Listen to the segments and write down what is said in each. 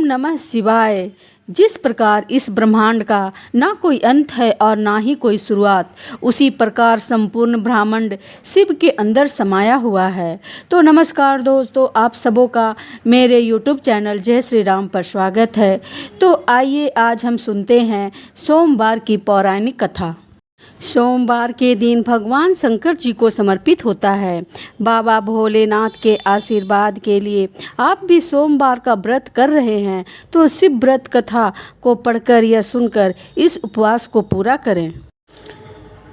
नमः शिवाय। जिस प्रकार इस ब्रह्मांड का ना कोई अंत है और ना ही कोई शुरुआत, उसी प्रकार संपूर्ण ब्रह्मांड शिव के अंदर समाया हुआ है। तो नमस्कार दोस्तों, आप सबों का मेरे YouTube चैनल जय श्री राम पर स्वागत है। तो आइए आज हम सुनते हैं सोमवार की पौराणिक कथा। सोमवार के दिन भगवान शंकर जी को समर्पित होता है। बाबा भोलेनाथ के आशीर्वाद के लिए आप भी सोमवार का व्रत कर रहे हैं तो शिव व्रत कथा को पढ़कर या सुनकर इस उपवास को पूरा करें।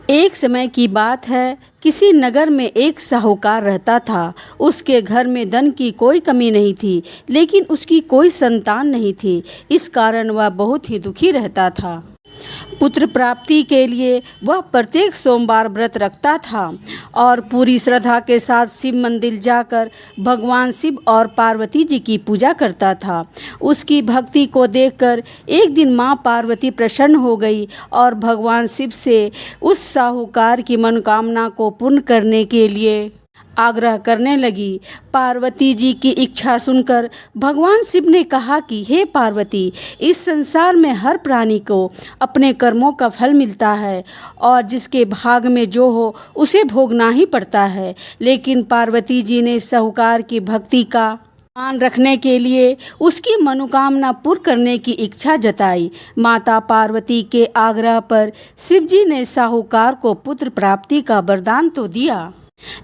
एक समय की बात है, किसी नगर में एक साहूकार रहता था। उसके घर में धन की कोई कमी नहीं थी, लेकिन उसकी कोई संतान नहीं थी। इस कारण वह बहुत ही दुखी रहता था। पुत्र प्राप्ति के लिए वह प्रत्येक सोमवार व्रत रखता था और पूरी श्रद्धा के साथ शिव मंदिर जाकर भगवान शिव और पार्वती जी की पूजा करता था। उसकी भक्ति को देखकर एक दिन माँ पार्वती प्रसन्न हो गई और भगवान शिव से उस साहूकार की मनोकामना को पूर्ण करने के लिए आग्रह करने लगी। पार्वती जी की इच्छा सुनकर भगवान शिव ने कहा कि हे पार्वती, इस संसार में हर प्राणी को अपने कर्मों का फल मिलता है और जिसके भाग में जो हो उसे भोगना ही पड़ता है। लेकिन पार्वती जी ने साहूकार की भक्ति का मान रखने के लिए उसकी मनोकामना पूर्ण करने की इच्छा जताई। माता पार्वती के आग्रह पर शिव जी ने साहूकार को पुत्र प्राप्ति का वरदान तो दिया,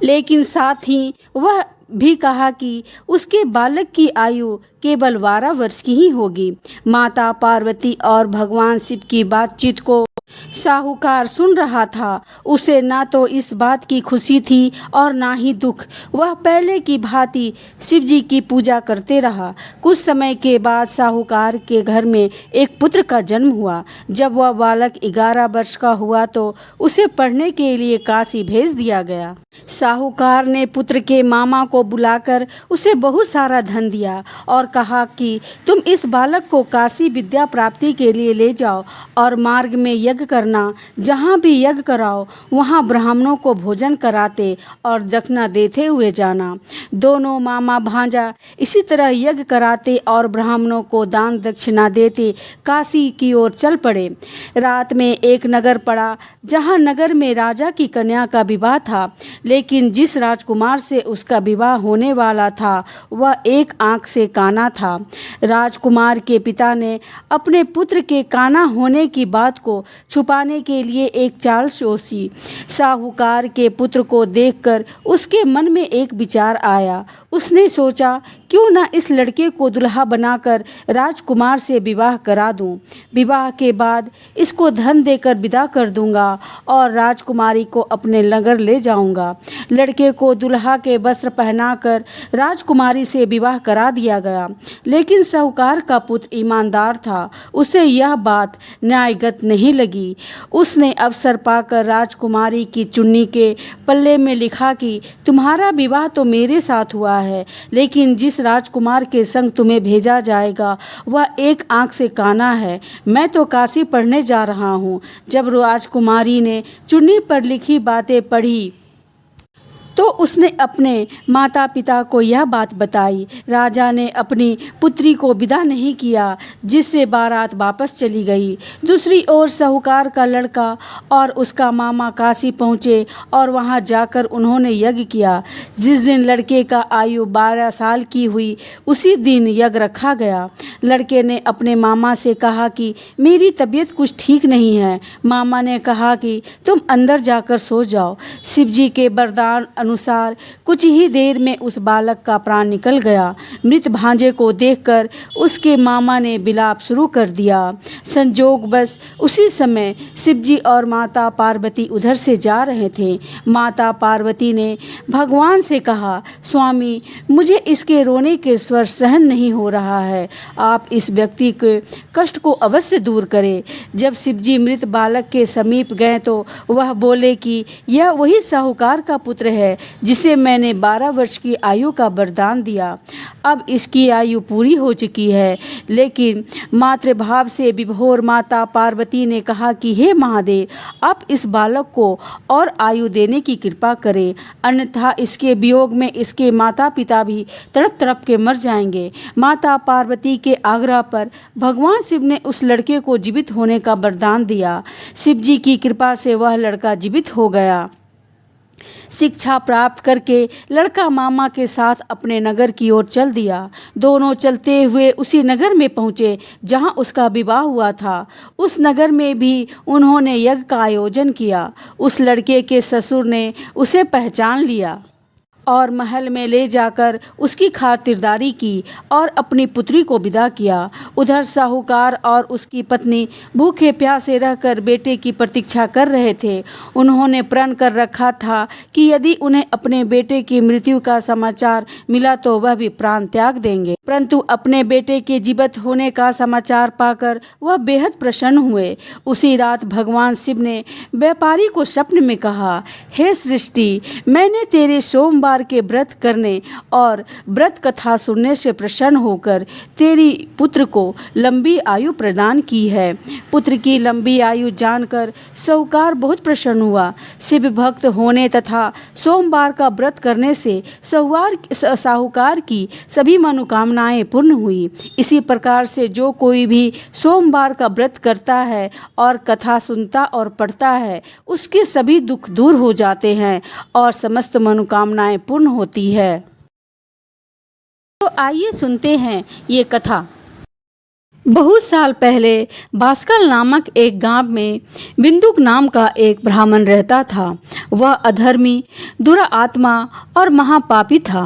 लेकिन साथ ही वह भी कहा कि उसके बालक की आयु केवल 12 वर्ष की ही होगी। माता पार्वती और भगवान शिव की बातचीत को साहूकार सुन रहा था। उसे ना तो इस बात की खुशी थी और ना ही दुख। वह पहले की भांति शिव जी की पूजा करते रहा। कुछ समय के बाद साहूकार के घर में एक पुत्र का जन्म हुआ। जब वह बालक 11 वर्ष का हुआ तो उसे पढ़ने के लिए काशी भेज दिया गया। साहूकार ने पुत्र के मामा को बुलाकर उसे बहुत सारा धन दिया और कहा कि तुम इस बालक को काशी विद्या प्राप्ति के लिए ले जाओ और मार्ग में यज्ञ करना। जहाँ भी यज्ञ कराओ वहाँ ब्राह्मणों को भोजन कराते और दक्षिणा देते हुए जाना। दोनों मामा भांजा इसी तरह यज्ञ कराते और ब्राह्मणों को दान दक्षिणा देते काशी की ओर चल पड़े। रात में एक नगर पड़ा जहाँ नगर में राजा की कन्या का विवाह था, लेकिन जिस राजकुमार से उसका विवाह होने वाला था वह एक आंख से काना था। राजकुमार के पिता ने अपने पुत्र के काना होने की बात को छुपाने के लिए एक चाल सोची। साहूकार के पुत्र को देखकर उसके मन में एक विचार आया। उसने सोचा, क्यों ना इस लड़के को दुल्हा बनाकर राजकुमार से विवाह करा दूं। विवाह के बाद इसको धन देकर विदा कर दूंगा और राजकुमारी को अपने नगर ले जाऊंगा। लड़के को दुल्हा के वस्त्र पहनाकर राजकुमारी से विवाह करा दिया गया, लेकिन साहूकार का पुत्र ईमानदार था। उसे यह बात न्यायगत नहीं लगी। उसने अवसर पाकर राजकुमारी की चुन्नी के पल्ले में लिखा कि तुम्हारा विवाह तो मेरे साथ हुआ है, लेकिन जिस राजकुमार के संग तुम्हें भेजा जाएगा वह एक आंख से काना है। मैं तो काशी पढ़ने जा रहा हूँ। जब राजकुमारी ने चुन्नी पर लिखी बातें पढ़ी तो उसने अपने माता पिता को यह बात बताई। राजा ने अपनी पुत्री को विदा नहीं किया, जिससे बारात वापस चली गई। दूसरी ओर साहूकार का लड़का और उसका मामा काशी पहुँचे और वहाँ जाकर उन्होंने यज्ञ किया। जिस दिन लड़के का आयु 12 साल की हुई उसी दिन यज्ञ रखा गया। लड़के ने अपने मामा से कहा कि मेरी तबीयत कुछ ठीक नहीं है। मामा ने कहा कि तुम अंदर जाकर सो जाओ। शिव जी के वरदान अनुसार कुछ ही देर में उस बालक का प्राण निकल गया। मृत भांजे को देखकर उसके मामा ने विलाप शुरू कर दिया। संजोगवश उसी समय शिवजी और माता पार्वती उधर से जा रहे थे। माता पार्वती ने भगवान से कहा, स्वामी, मुझे इसके रोने के स्वर सहन नहीं हो रहा है। आप इस व्यक्ति के कष्ट को अवश्य दूर करें। जब शिवजी मृत बालक के समीप गए तो वह बोले कि यह वही साहूकार का पुत्र है जिसे मैंने 12 वर्ष की आयु का वरदान दिया। अब इसकी आयु पूरी हो चुकी है। लेकिन मातृभाव से विभोर माता पार्वती ने कहा कि हे महादेव, आप इस बालक को और आयु देने की कृपा करें, अन्यथा इसके वियोग में इसके माता पिता भी तड़प तड़प के मर जाएंगे। माता पार्वती के आग्रह पर भगवान शिव ने उस लड़के को जीवित होने का वरदान दिया। शिव जी की कृपा से वह लड़का जीवित हो गया। शिक्षा प्राप्त करके लड़का मामा के साथ अपने नगर की ओर चल दिया। दोनों चलते हुए उसी नगर में पहुँचे जहाँ उसका विवाह हुआ था। उस नगर में भी उन्होंने यज्ञ का आयोजन किया। उस लड़के के ससुर ने उसे पहचान लिया और महल में ले जाकर उसकी खातिरदारी की और अपनी पुत्री को विदा किया। उधर साहूकार और उसकी पत्नी भूखे प्यासे रहकर बेटे की प्रतीक्षा कर रहे थे। उन्होंने प्रण कर रखा था कि यदि उन्हें अपने बेटे की मृत्यु का समाचार मिला तो वह भी प्राण त्याग देंगे, परंतु अपने बेटे के जीवित होने का समाचार पाकर वह बेहद प्रसन्न हुए। उसी रात भगवान शिव ने व्यापारी को स्वप्न में कहा, हे सृष्टि, मैंने तेरे सोमवार के व्रत करने और व्रत कथा सुनने से प्रसन्न होकर तेरी पुत्र को लंबी आयु प्रदान की है। पुत्र की लंबी आयु जानकर साहूकार बहुत प्रसन्न हुआ। शिव भक्त होने तथा सोमवार का व्रत करने से साहूकार की सभी मनोकामनाएं पूर्ण हुई। इसी प्रकार से जो कोई भी सोमवार का व्रत करता है और कथा सुनता और पढ़ता है, उसके सभी दुख दूर हो जाते हैं और समस्त मनोकामनाएं पूर्ण होती है। तो आइए सुनते हैं ये कथा। बहुत साल पहले बास्कल नामक एक गांव में बिंदुक नाम का एक ब्राह्मण रहता था। वह अधर्मी, दुरात्मा और महापापी था।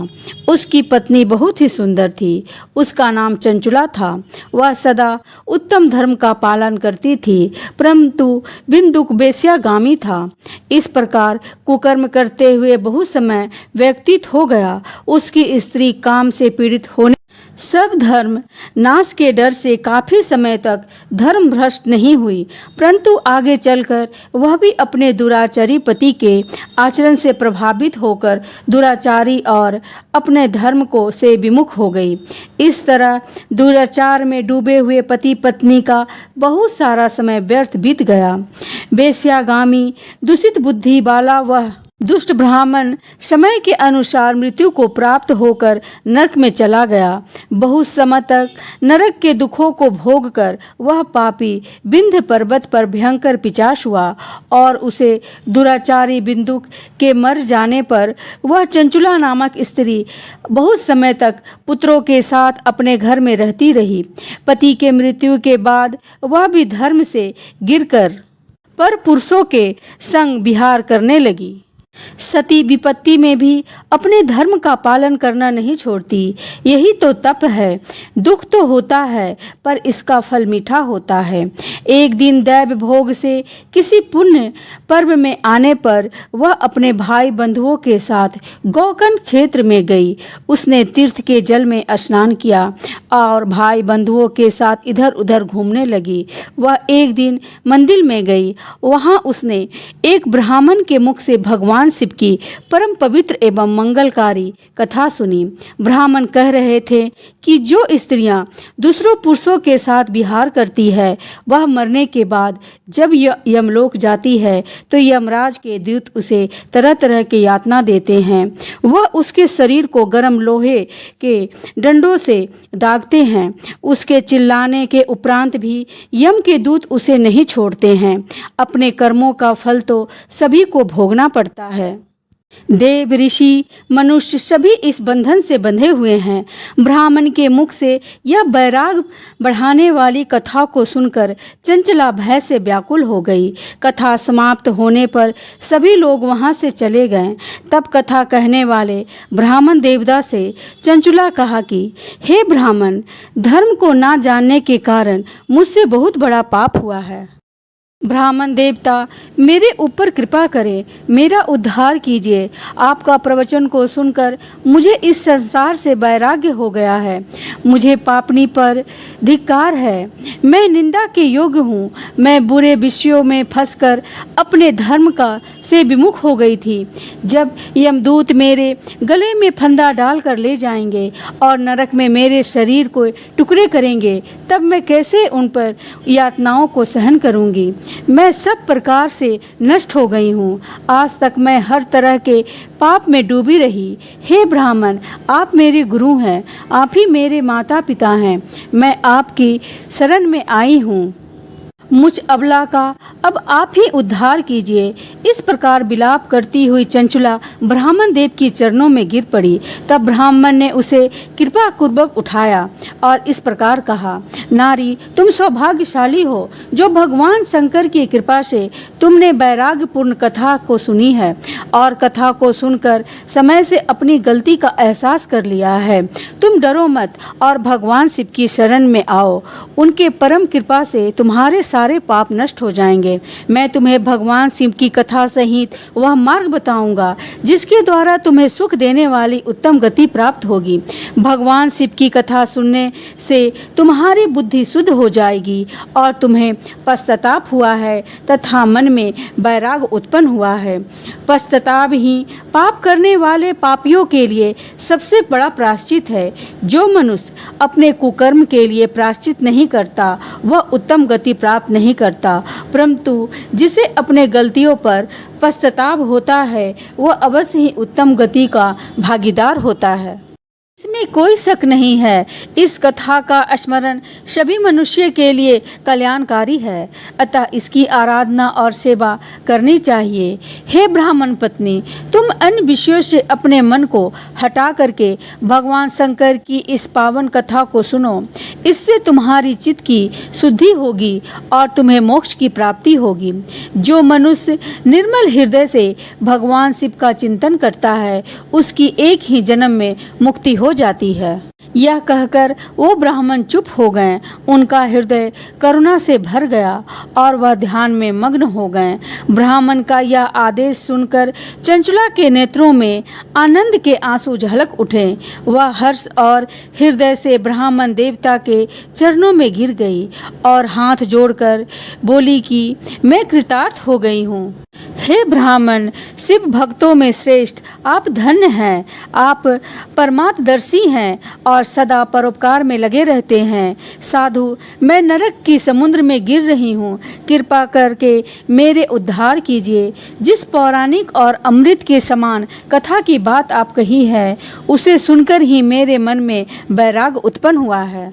उसकी पत्नी बहुत ही सुंदर थी। उसका नाम चंचुला था। वह सदा उत्तम धर्म का पालन करती थी, परंतु बिंदुक वेश्यागामी था। इस प्रकार कुकर्म करते हुए बहुत समय व्यतीत हो गया। उसकी स्त्री काम से पीड़ित होने सब धर्म नाश के डर से काफी समय तक धर्म भ्रष्ट नहीं हुई, परंतु आगे चलकर वह भी अपने दुराचारी पति के आचरण से प्रभावित होकर दुराचारी और अपने धर्म को से विमुख हो गई। इस तरह दुराचार में डूबे हुए पति पत्नी का बहुत सारा समय व्यर्थ बीत गया। वेश्यागामी दूषित बुद्धि वाला वह दुष्ट ब्राह्मण समय के अनुसार मृत्यु को प्राप्त होकर नरक में चला गया। बहुत समय तक नरक के दुखों को भोगकर वह पापी विंध्य पर्वत पर भयंकर पिशाच हुआ और उसे दुराचारी बिंदुक के मर जाने पर वह चंचुला नामक स्त्री बहुत समय तक पुत्रों के साथ अपने घर में रहती रही। पति के मृत्यु के बाद वह भी धर्म से गिरकर पर पुरुषों के संग विहार करने लगी। सती विपत्ति में भी अपने धर्म का पालन करना नहीं छोड़ती। यही तो तप है। दुख तो होता है पर इसका फल मीठा होता है। एक दिन दैव भोग से किसी पुण्य पर्व में आने पर वह अपने भाई बंधुओं के साथ गौकर्ण क्षेत्र में गई। उसने तीर्थ के जल में स्नान किया और भाई बंधुओं के साथ इधर उधर घूमने लगी। वह एक दिन मंदिर में गई। वहां उसने एक ब्राह्मण के मुख से भगवान शिव की परम पवित्र एवं मंगलकारी कथा सुनी। ब्राह्मण कह रहे थे कि जो स्त्रियां दूसरों पुरुषों के साथ विहार करती है, वह मरने के बाद जब यमलोक जाती है तो यमराज के दूत उसे तरह तरह की यातना देते हैं। वह उसके शरीर को गर्म लोहे के डंडों से दागते हैं। उसके चिल्लाने के उपरांत भी यम के दूत उसे नहीं छोड़ते हैं। अपने कर्मों का फल तो सभी को भोगना पड़ता है। देव, ऋषि, मनुष्य सभी इस बंधन से बंधे हुए हैं। ब्राह्मण के मुख से यह वैराग बढ़ाने वाली कथा को सुनकर चंचला भय से व्याकुल हो गई। कथा समाप्त होने पर सभी लोग वहां से चले गए। तब कथा कहने वाले ब्राह्मण देवदास से चंचला कहा कि हे ब्राह्मण, धर्म को ना जानने के कारण मुझसे बहुत बड़ा पाप हुआ है। ब्राह्मण देवता, मेरे ऊपर कृपा करें, मेरा उद्धार कीजिए। आपका प्रवचन को सुनकर मुझे इस संसार से वैराग्य हो गया है। मुझे पापनी पर धिक्कार है। मैं निंदा के योग्य हूँ। मैं बुरे विषयों में फंसकर अपने धर्म का से विमुख हो गई थी। जब यमदूत मेरे गले में फंदा डालकर ले जाएंगे और नरक में मेरे शरीर को टुकड़े करेंगे, तब मैं कैसे उन पर यातनाओं को सहन करूँगी। मैं सब प्रकार से नष्ट हो गई हूँ। आज तक मैं हर तरह के पाप में डूबी रही। हे ब्राह्मण, आप मेरे गुरु हैं, आप ही मेरे माता पिता हैं। मैं आपकी शरण में आई हूँ। मुझ अबला का अब आप ही उद्धार कीजिए। इस प्रकार विलाप करती हुई चंचुला ब्राह्मण देव की चरणों में गिर पड़ी। तब ब्राह्मण ने उसे कृपा पूर्वक उठाया और इस प्रकार कहा, नारी, तुम सौभाग्यशाली हो जो भगवान शंकर की कृपा से तुमने वैराग्यपूर्ण कथा को सुनी है और कथा को सुनकर समय से अपनी गलती का एहसास कर लिया है। तुम डरो मत और भगवान शिव की शरण में आओ। उनके परम कृपा से तुम्हारे सारे पाप नष्ट हो जाएंगे। मैं तुम्हें भगवान शिव की कथा सहित वह मार्ग बताऊंगा जिसके द्वारा तुम्हें सुख देने वाली उत्तम गति प्राप्त होगी। भगवान शिव की कथा सुनने से तुम्हारी बुद्धि शुद्ध हो जाएगी और तुम्हें पश्चाताप हुआ है तथा मन में वैराग उत्पन्न हुआ है। पश्चाताप ही पाप करने वाले पापियों के लिए सबसे बड़ा प्रायश्चित है। जो मनुष्य अपने कुकर्म के लिए प्रायश्चित नहीं करता वह उत्तम गति प्राप्त नहीं करता, परंतु जिसे अपने गलतियों पर पश्चाताप होता है वह अवश्य ही उत्तम गति का भागीदार होता है। इसमें कोई शक नहीं है। इस कथा का स्मरण सभी मनुष्य के लिए कल्याणकारी है, अतः इसकी आराधना और सेवा करनी चाहिए। हे ब्राह्मण पत्नी, तुम अन्य विषयों से अपने मन को हटा करके भगवान शंकर की इस पावन कथा को सुनो। इससे तुम्हारी चित्त की शुद्धि होगी और तुम्हें मोक्ष की प्राप्ति होगी। जो मनुष्य निर्मल हृदय से भगवान शिव का चिंतन करता है उसकी एक ही जन्म में मुक्ति हो जाती है। यह कहकर वो ब्राह्मण चुप हो गए। उनका हृदय करुणा से भर गया और वह ध्यान में मग्न हो गए। ब्राह्मण का यह आदेश सुनकर चंचला के नेत्रों में आनंद के आंसू झलक उठे। वह हर्ष और हृदय से ब्राह्मण देवता के चरणों में गिर गई और हाथ जोड़कर बोली कि मैं कृतार्थ हो गई हूँ। हे ब्राह्मण, शिव भक्तों में श्रेष्ठ आप धन्य हैं। आप परमात्मदर्शी हैं और सदा परोपकार में लगे रहते हैं। साधु, मैं नरक की समुद्र में गिर रही हूँ, कृपा करके मेरे उद्धार कीजिए। जिस पौराणिक और अमृत के समान कथा की बात आप कही है उसे सुनकर ही मेरे मन में वैराग उत्पन्न हुआ है।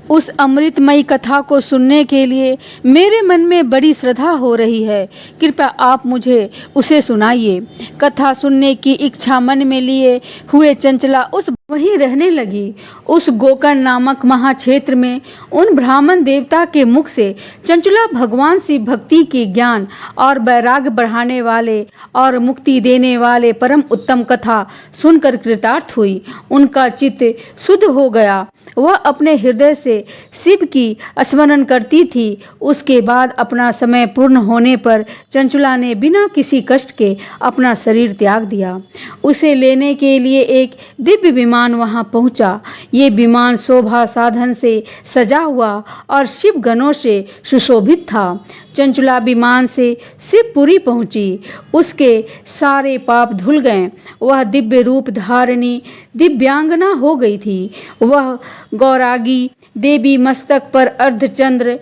उस अमृतमयी कथा को सुनने के लिए मेरे मन में बड़ी श्रद्धा हो रही है। कृपया आप मुझे उसे सुनाइए। कथा सुनने की इच्छा मन में लिए हुए चंचला उस वहीं रहने लगी। उस गोकर्ण नामक महाक्षेत्र में उन ब्राह्मण देवता के मुख से चंचला भगवान शिव भक्ति के ज्ञान और वैराग्य बढ़ाने वाले और मुक्ति देने वाले परम उत्तम कथा सुनकर कृतार्थ हुई। उनका चित्त शुद्ध हो गया। वह अपने हृदय से शिव की स्मरण करती थी। उसके बाद अपना समय पूर्ण होने पर चंचला ने बिना किसी कष्ट के अपना शरीर त्याग दिया। उसे लेने के लिए एक दिव्य विमान वहां पहुंचा। ये विमान शोभा साधन से सजा हुआ और शिव गणों से सुशोभित था। चंचला विमान से शिवपुरी पहुंची। उसके सारे पाप धुल गए। वह दिव्य रूप धारिणी दिव्यांगना हो गई थी। वह गौरागी देवी मस्तक पर अर्धचंद्र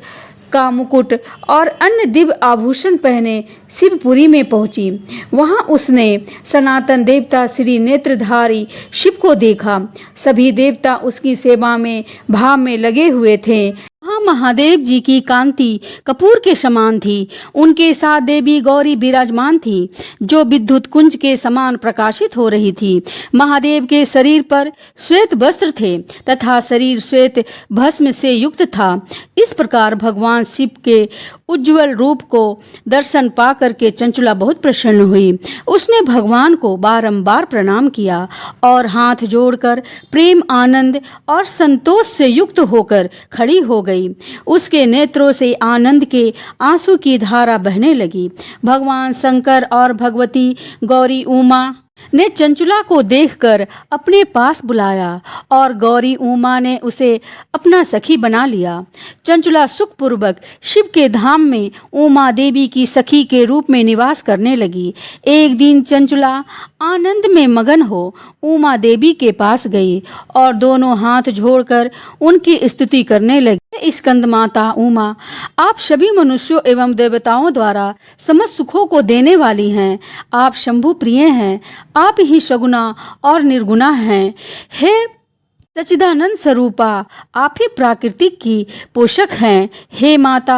का मुकुट और अन्य दिव्य आभूषण पहने शिवपुरी में पहुंची। वहां उसने सनातन देवता श्री नेत्रधारी शिव को देखा। सभी देवता उसकी सेवा में भाव में लगे हुए थे। वहाँ महादेव जी की कांति कपूर के समान थी। उनके साथ देवी गौरी विराजमान थी जो विद्युत कुंज के समान प्रकाशित हो रही थी। महादेव के शरीर पर श्वेत वस्त्र थे तथा शरीर श्वेत भस्म से युक्त था। इस प्रकार भगवान शिव के उज्जवल रूप को दर्शन पा करके चंचला बहुत प्रसन्न हुई। उसने भगवान को बारंबार प्रणाम किया और हाथ जोड़कर प्रेम आनंद और संतोष से युक्त होकर खड़ी हो गई। उसके नेत्रों से आनंद के आंसू की धारा बहने लगी। भगवान शंकर और भगवती गौरी उमा ने चंचला को देखकर अपने पास बुलाया और गौरी उमा ने उसे अपना सखी बना लिया। चंचला सुखपूर्वक शिव के धाम में उमा देवी की सखी के रूप में निवास करने लगी। एक दिन चंचला आनंद में मगन हो उमा देवी के पास गई और दोनों हाथ जोड़कर उनकी स्तुति करने लगी। स्कंद माता उमा, आप सभी मनुष्यों एवं देवताओं द्वारा समस्त सुखों को देने वाली हैं। आप शंभु प्रिय हैं, आप ही सगुणा और निर्गुणा हैं। हे सच्चिदानंद स्वरूपा, आप ही प्राकृतिक की पोषक हैं। हे माता,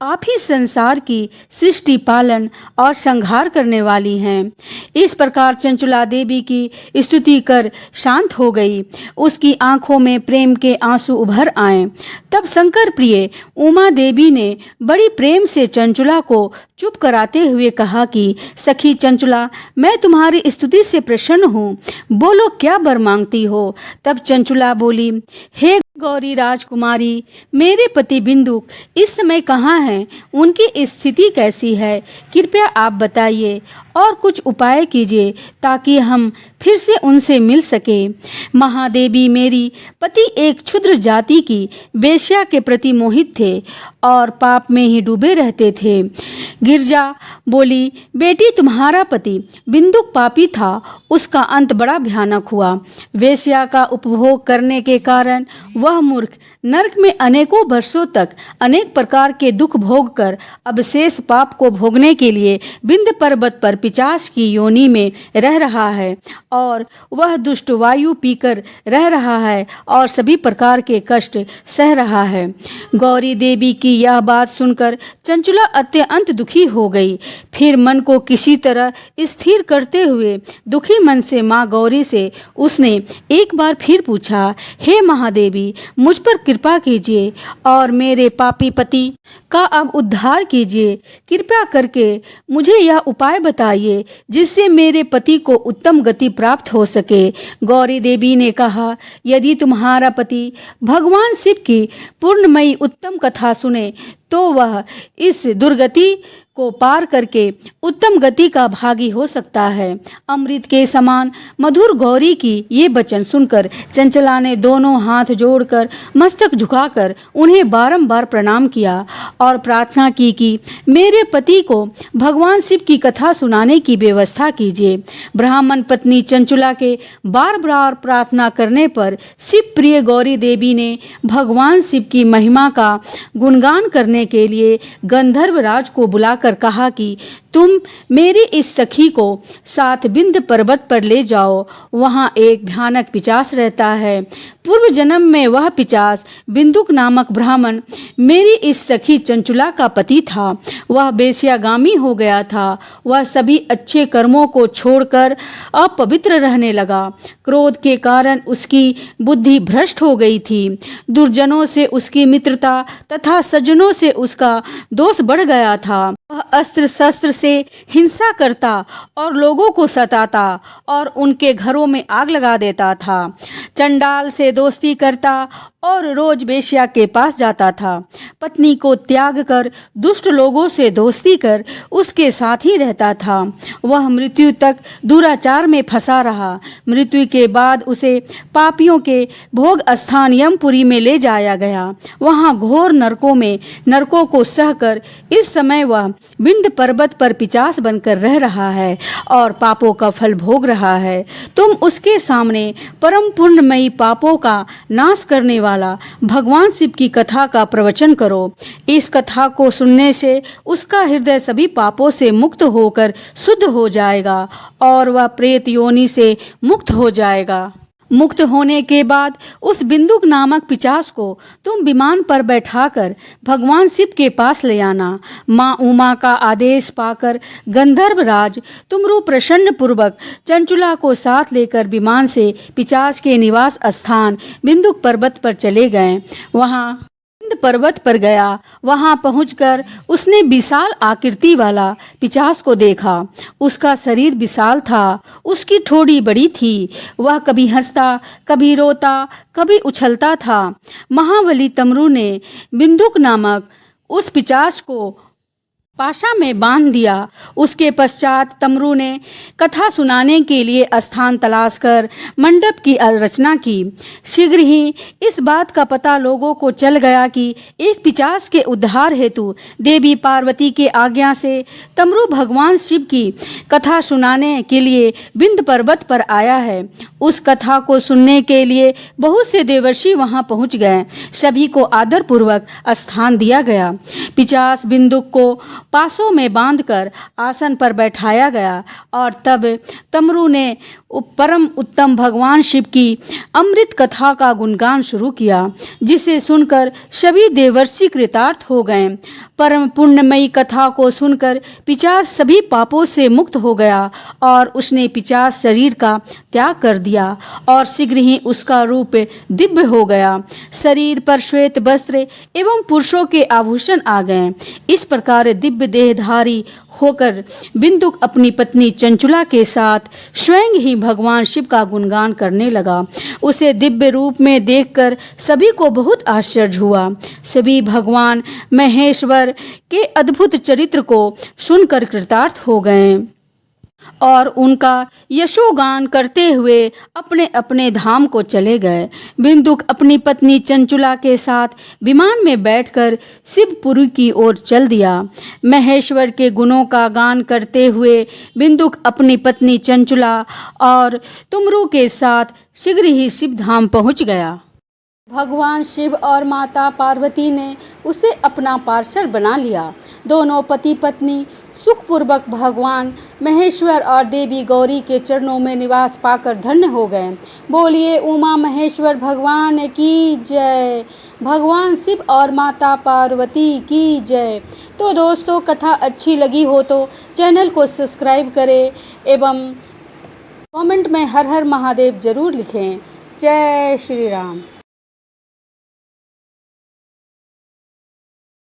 आप ही संसार की सृष्टि, पालन और संहार करने वाली हैं। इस प्रकार चंचला देवी की स्तुति कर शांत हो गई। उसकी आंखों में प्रेम के आंसू उभर आए। तब शंकर प्रिय उमा देवी ने बड़ी प्रेम से चंचला को चुप कराते हुए कहा कि सखी चंचला, मैं तुम्हारी स्तुति से प्रसन्न हूँ, बोलो क्या वर मांगती हो। तब चंचला बोली, हे गौरी राजकुमारी, मेरे पति बिंदुक इस समय कहाँ हैं? उनकी स्थिति कैसी है? कृपया आप बताइए और कुछ उपाय कीजिए ताकि हम फिर से उनसे मिल सके। महादेवी, मेरी पति एक क्षुद्र जाति की वेश्या के प्रति मोहित थे और पाप में ही डूबे रहते थे। गिरजा बोली, बेटी, तुम्हारा पति बिंदुक पापी था, उसका अंत बड़ा भयानक हुआ। वेश्या का उपभोग करने के कारण वह मूर्ख नरक में अनेकों वर्षों तक अनेक प्रकार के दुख भोग कर अब शेष पाप को भोगने के लिए विंध्य पर्वत पर पिशाच की योनि में रह रहा है और वह दुष्ट वायु पीकर रह रहा है और सभी प्रकार के कष्ट सह रहा है। गौरी देवी की यह बात सुनकर चंचला अत्यंत दुखी हो गई। फिर मन को किसी तरह स्थिर करते हुए दुखी मन से माँ गौरी से उसने एक बार फिर पूछा, हे महादेवी, मुझ पर कृपा कीजिए और मेरे पापी पति का अब उद्धार कीजिए। कृपया करके मुझे यह उपाय बताइए जिससे मेरे पति को उत्तम गति प्राप्त हो सके। गौरी देवी ने कहा, यदि तुम्हारा पति भगवान शिव की पूर्णमयी उत्तम कथा सुने तो वह इस दुर्गति को पार करके उत्तम गति का भागी हो सकता है। अमृत के समान मधुर गौरी की ये वचन सुनकर चंचला ने दोनों हाथ जोड़कर मस्तक झुकाकर उन्हें बारंबार प्रणाम किया और प्रार्थना की कि मेरे पति को भगवान शिव की कथा सुनाने की व्यवस्था कीजिए। ब्राह्मण पत्नी चंचला के बार बार प्रार्थना करने पर शिव प्रिय गौरी देवी ने भगवान शिव की महिमा का गुणगान करने के लिए गंधर्व राज को बुलाकर कहा कि तुम मेरी इस सखी को साथ विंध्य पर्वत पर ले जाओ, वहाँ एक भयानक पिशाच रहता है। पूर्व जन्म में वह पिशाच बिंदुक नामक ब्राह्मण मेरी इस सखी चंचला का पति था। वह वेश्यागामी हो गया था। वह सभी अच्छे कर्मों को छोड़कर अपवित्र रहने लगा। क्रोध के कारण उसकी बुद्धि भ्रष्ट हो गई थी। दुर्जनों से उसकी मित्रता तथा सज्जनों से उसका दोष बढ़ गया था। वह अस्त्र शस्त्र से हिंसा करता और लोगों को सताता और उनके घरों में आग लगा देता था। चंडाल से दोस्ती करता और रोज वेश्या के पास जाता था। पत्नी को त्याग कर दुष्ट लोगों से दोस्ती कर उसके साथ ही रहता था। वह मृत्यु तक दुराचार में फंसा रहा। मृत्यु के बाद उसे पापियों के भोग स्थान यमपुरी में ले जाया गया। वहाँ घोर नरकों को सहकर इस समय वह विंध्य पर्वत पर पिशाच बनकर रह रहा है और पापों का फल भोग रहा है। तुम उसके सामने परम पुण्यमयी पापों का नाश करने वाला भगवान शिव की कथा का प्रवचन करो। इस कथा को सुनने से उसका हृदय सभी पापों से मुक्त होकर शुद्ध हो जाएगा और वह प्रेत योनि से मुक्त हो जाएगा। मुक्त होने के बाद उस बिंदुक नामक पिशाच को तुम विमान पर बैठाकर भगवान शिव के पास ले आना। माँ उमा का आदेश पाकर गंधर्वराज तुमरु प्रसन्न पूर्वक चंचुला को साथ लेकर विमान से पिशाच के निवास स्थान बिंदुक पर्वत पर चले गए। वहाँ विंध्य पर्वत पर गया। वहां पहुंचकर उसने विशाल आकृति वाला पिशाच को देखा। उसका शरीर विशाल था, उसकी ठोड़ी बड़ी थी। वह कभी हंसता, कभी रोता, कभी उछलता था। महाबली तमरु ने बिंदुक नामक उस पिशाच को पाशा में बांध दिया। उसके पश्चात तमरू ने कथा सुनाने के लिए स्थान तलाश कर मंडप की रचना की। शीघ्र ही इस बात का पता लोगों को चल गया कि एक पिशाच के उद्धार हेतु देवी पार्वती के आज्ञा से तमरू भगवान शिव की कथा सुनाने के लिए विंध्य पर्वत पर आया है। उस कथा को सुनने के लिए बहुत से देवर्षि वहां पहुंच गए। सभी को आदरपूर्वक स्थान दिया गया। पिशाच बिंदुक को पासों में बांधकर आसन पर बैठाया गया और तब तमरू ने परम उत्तम भगवान शिव की अमृत कथा का गुणगान शुरू किया, जिसे सुनकर सभी देवर्षि कृतार्थ हो गए। परम पुण्यमयी कथा को सुनकर पिशाच सभी पापों से मुक्त हो गया और उसने पिशाच शरीर का त्याग कर दिया और शीघ्र ही उसका रूप दिव्य हो गया। शरीर पर श्वेत वस्त्र एवं पुरुषों के आभूषण आ गए। इस प्रकार दिव्य देहधारी होकर बिंदुक अपनी पत्नी चंचुला के साथ स्वयं ही भगवान शिव का गुणगान करने लगा। उसे दिव्य रूप में देखकर सभी को बहुत आश्चर्य हुआ। सभी भगवान महेश्वर के अद्भुत चरित्र को सुनकर कृतार्थ हो गए और उनका यशोगान करते हुए अपने अपने धाम को चले गए। बिंदुक अपनी पत्नी चंचुला के साथ विमान में बैठकर शिवपुरी की ओर चल दिया। महेश्वर के गुणों का गान करते हुए बिंदुक अपनी पत्नी चंचुला और तुमरू के साथ शीघ्र ही शिव धाम पहुँच गया। भगवान शिव और माता पार्वती ने उसे अपना पार्षद बना लिया। दोनों पति पत्नी सुखपूर्वक भगवान महेश्वर और देवी गौरी के चरणों में निवास पाकर धन्य हो गए। बोलिए उमा महेश्वर भगवान की जय। भगवान शिव और माता पार्वती की जय। तो दोस्तों, कथा अच्छी लगी हो तो चैनल को सब्सक्राइब करें एवं कमेंट में हर हर महादेव जरूर लिखें। जय श्री राम।